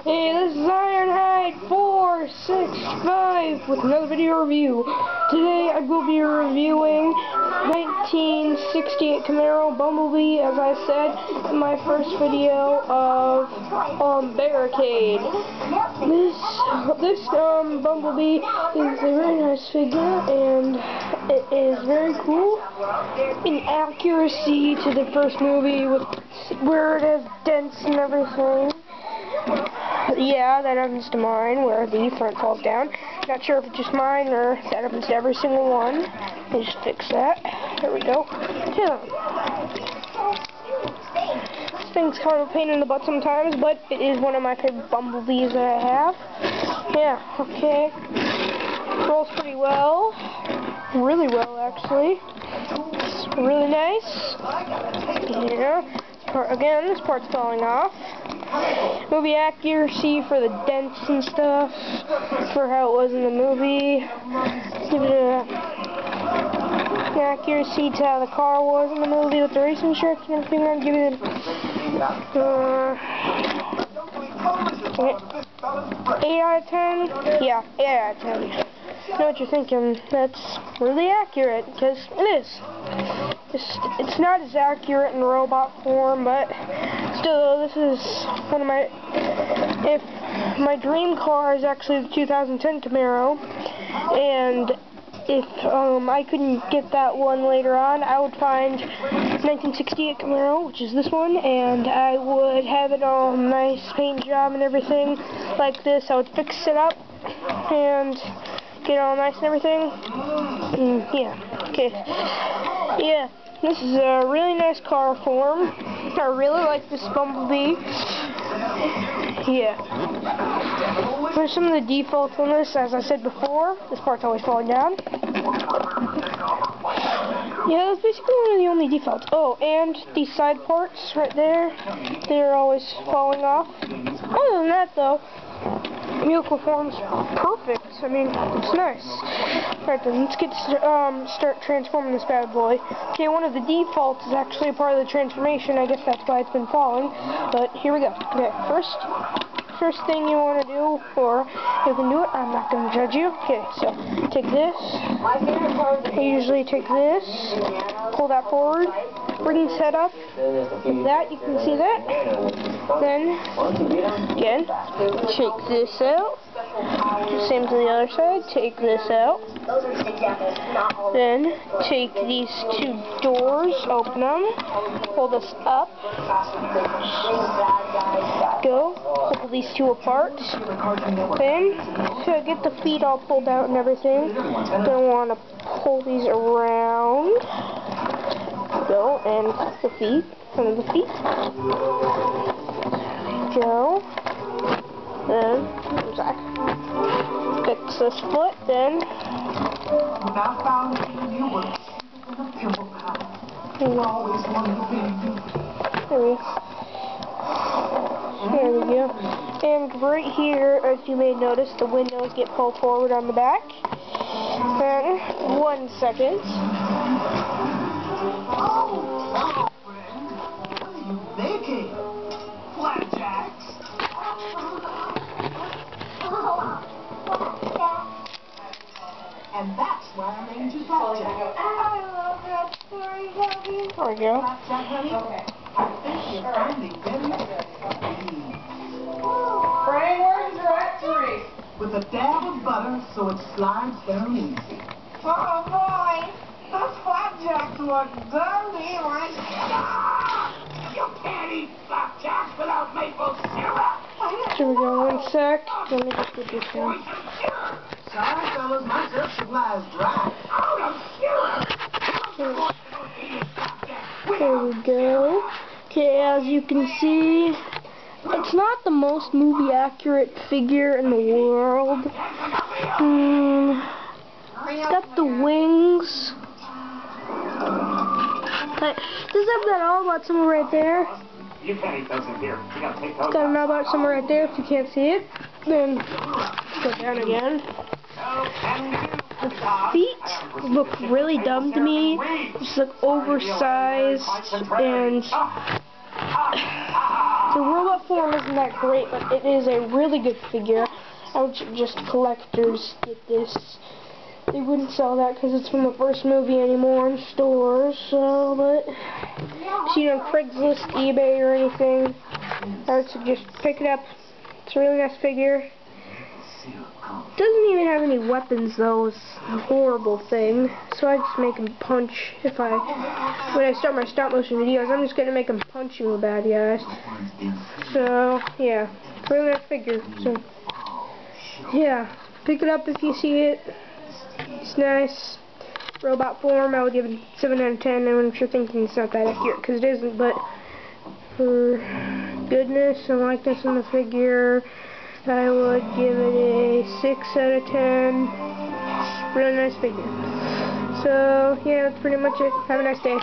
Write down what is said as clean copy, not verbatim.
Hey, this is Ironhide465 with another video review. Today I will be reviewing 1968 Camaro Bumblebee, as I said in my first video of Barricade. This Bumblebee is a very nice figure, and it is very cool in accuracy to the first movie, with where it has dents and everything. Yeah, that happens to mine, where the front falls down. Not sure if it's just mine or that happens to every single one. Let me just fix that. There we go. Yeah. This thing's kind of a pain in the butt sometimes, but it is one of my favorite Bumblebees that I have. Yeah, okay. Rolls pretty well. Really well, actually. It's really nice. Yeah. Again, this part's falling off. Movie accuracy for the dents and stuff, for how it was in the movie. Give it an accuracy to how the car was in the movie with the racing strips and everything. I'd give it 8 out of 10. Yeah, 8 out of 10. I know what you're thinking. That's really accurate, because it is. It's not as accurate in robot form, but still, this is one of my... If my dream car is actually the 2010 Camaro, and if I couldn't get that one later on, I would find 1968 Camaro, which is this one, and I would have it all nice paint job and everything like this. I would fix it up and get it all nice and everything. Yeah, okay. Yeah, this is a really nice car form. I really like this Bumblebee. Yeah. There's some of the defaults on this, as I said before. This part's always falling down. Yeah, that's basically one of the only defaults. Oh, and these side parts right there, they're always falling off. Other than that, though, the vehicle form's perfect. I mean, it's nice. Alright then, let's get start transforming this bad boy. Okay, one of the defaults is actually a part of the transformation. I guess that's why it's been falling. But here we go. Okay, first thing you want to do, or you can do it, I'm not going to judge you. Okay, so take this. I usually take this, pull that forward, bring his head up, like that, you can see that. Then, again, take this out. Same to the other side, take this out. Then, take these two doors, open them, pull this up, go, pull these two apart. Then, to get the feet all pulled out and everything, gonna want to pull these around. Go, and the feet, front of the feet. Go. Then, fix this foot, then. There we go. And right here, as you may notice, the windows get pulled forward on the back. Then, 1 second. And that's why I named you Flapjack. I love that story, Bobby. There we go. Flapjack, honey. Okay. I think you're finally ready. Frank, where's the directory? With a dab of butter so it slides down easy. Oh boy, those flapjacks look dirty like... You can't eat flapjacks without maple syrup. Here we go, 1 sec. Let me just get this down. Sorry, fellas, my syrup supply is dry. Out of syrup! There we go. Okay, as you can see, it's not the most movie accurate figure in the world. It's got the wings. But does have that all about somewhere right there? Got an all about somewhere right there if you can't see it. Then go down again. The feet look really dumb to me. Just look oversized, and the robot robot form isn't that great, but it is a really good figure. I would suggest collectors get this. They wouldn't sell that because it's from the first movie anymore in stores, so, but if you know Craigslist, eBay, or anything, I would suggest pick it up. It's a really nice figure. Doesn't even have any weapons though. It's a horrible thing. So I just make him punch when I start my stop motion videos. I'm just gonna make him punch the bad guys. So yeah, it's a really nice figure. So yeah, pick it up if you see it. It's nice. Robot form, I would give it 7 out of 10. I'm sure thinking it's not that accurate because it isn't, but for goodness and likeness in the figure, I would give it a 6 out of 10. Really nice figure. So, yeah, that's pretty much it. Have a nice day.